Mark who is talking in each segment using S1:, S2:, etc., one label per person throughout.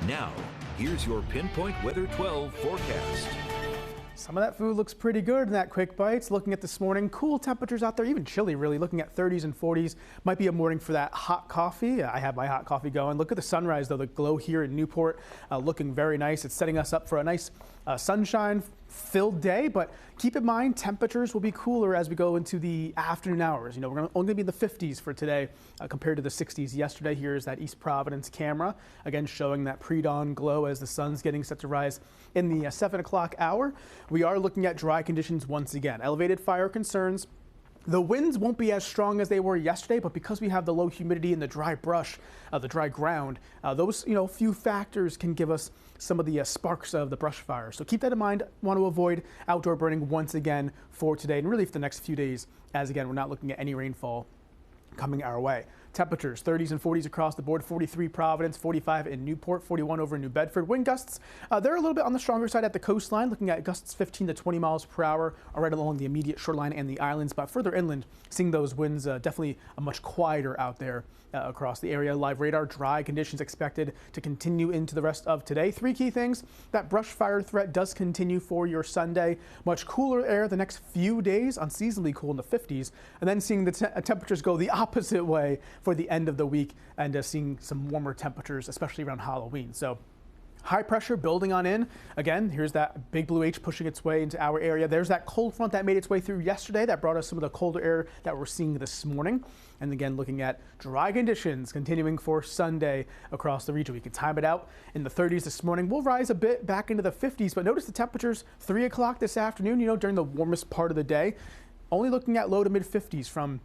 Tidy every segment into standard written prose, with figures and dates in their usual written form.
S1: Now, here's your Pinpoint Weather 12 forecast.
S2: Some of that food looks pretty good in that Quick Bites. Looking at this morning, cool temperatures out there, even chilly really, looking at 30s and 40s. Might be a morning for that hot coffee. I have my hot coffee going. Look at the sunrise though, the glow here in Newport, looking very nice. It's setting us up for a nice sunshine-filled day, but keep in mind temperatures will be cooler as we go into the afternoon hours. You know, we're only going to be in the 50s for today compared to the 60s yesterday. Here's that East Providence camera, again showing that pre-dawn glow as the sun's getting set to rise in the 7 o'clock hour. We are looking at dry conditions once again. Elevated fire concerns. The winds won't be as strong as they were yesterday, but because we have the low humidity and the dry brush, the dry ground, those few factors can give us some of the sparks of the brush fire. So keep that in mind. Want to avoid outdoor burning once again for today and really for the next few days, as again, we're not looking at any rainfall coming our way. Temperatures 30s and 40s across the board. 43 Providence, 45 in Newport, 41 over in New Bedford. Wind gusts, they're a little bit on the stronger side at the coastline, looking at gusts 15 to 20 miles per hour right along the immediate shoreline and the islands. But further inland, seeing those winds definitely much quieter out there across the area. Live radar, dry conditions expected to continue into the rest of today. Three key things: that brush fire threat does continue for your Sunday. Much cooler air the next few days, unseasonably cool in the 50s, and then seeing the temperatures go the opposite way for the end of the week and seeing some warmer temperatures, especially around Halloween. So high pressure building on in. Again, here's that big blue H pushing its way into our area. There's that cold front that made its way through yesterday that brought us some of the colder air that we're seeing this morning. And again, looking at dry conditions continuing for Sunday across the region. We can time it out in the 30s this morning. We'll rise a bit back into the 50s, but notice the temperatures 3 o'clock this afternoon, during the warmest part of the day. Only looking at low to mid 50s from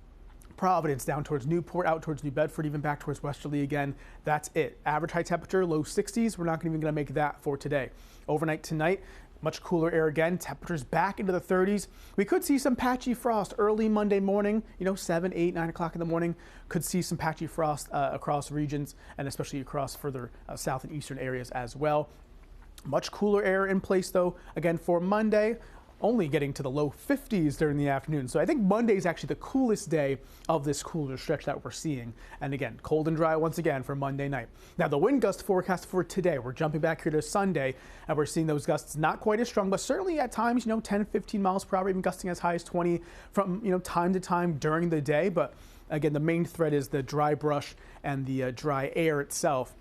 S2: Providence down towards Newport, out towards New Bedford, even back towards Westerly again. That's it. Average high temperature, low 60s. We're not even going to make that for today. Overnight tonight, much cooler air again. Temperatures back into the 30s. We could see some patchy frost early Monday morning, 7, 8, 9 o'clock in the morning. Could see some patchy frost across regions and especially across further south and eastern areas as well. Much cooler air in place though, again for Monday. Only getting to the low 50s during the afternoon. So I think Monday is actually the coolest day of this cooler stretch that we're seeing. And again, cold and dry once again for Monday night. Now the wind gust forecast for today, we're jumping back here to Sunday and we're seeing those gusts not quite as strong, but certainly at times, 10, 15 miles per hour, even gusting as high as 20 from, time to time during the day. But again, the main threat is the dry brush and the dry air itself.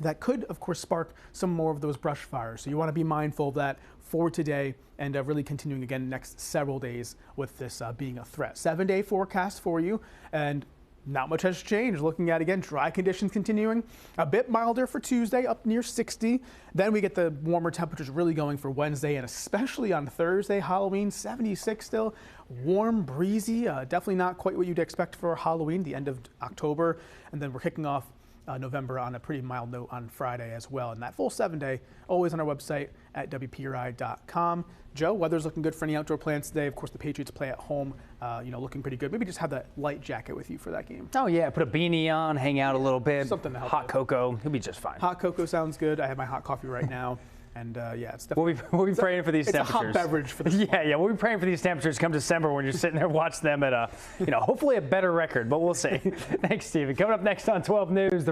S2: That could, of course, spark some more of those brush fires. So you want to be mindful of that for today and really continuing again next several days with this being a threat. 7-day forecast for you, and not much has changed. Looking at, again, dry conditions continuing. A bit milder for Tuesday, up near 60. Then we get the warmer temperatures really going for Wednesday and especially on Thursday, Halloween, 76 still. Warm, breezy, definitely not quite what you'd expect for Halloween, the end of October. And then we're kicking off November on a pretty mild note on Friday as well. And that full 7-day, always on our website at WPRI.com. Joe, weather's looking good for any outdoor plans today. Of course, the Patriots play at home, looking pretty good. Maybe just have that light jacket with you for that game.
S3: Oh, yeah. Put a beanie on, hang out a little bit.
S2: Something to help.
S3: Hot cocoa. He'll be just fine.
S2: Hot cocoa sounds good. I have my hot coffee right now. And it's definitely.
S3: We'll be praying for these temperatures.
S2: It's a hot beverage for this.
S3: Yeah. We'll be praying for these temperatures come December when you're sitting there watching them at hopefully a better record, but we'll see. Thanks, Stephen. Coming up next on 12 News.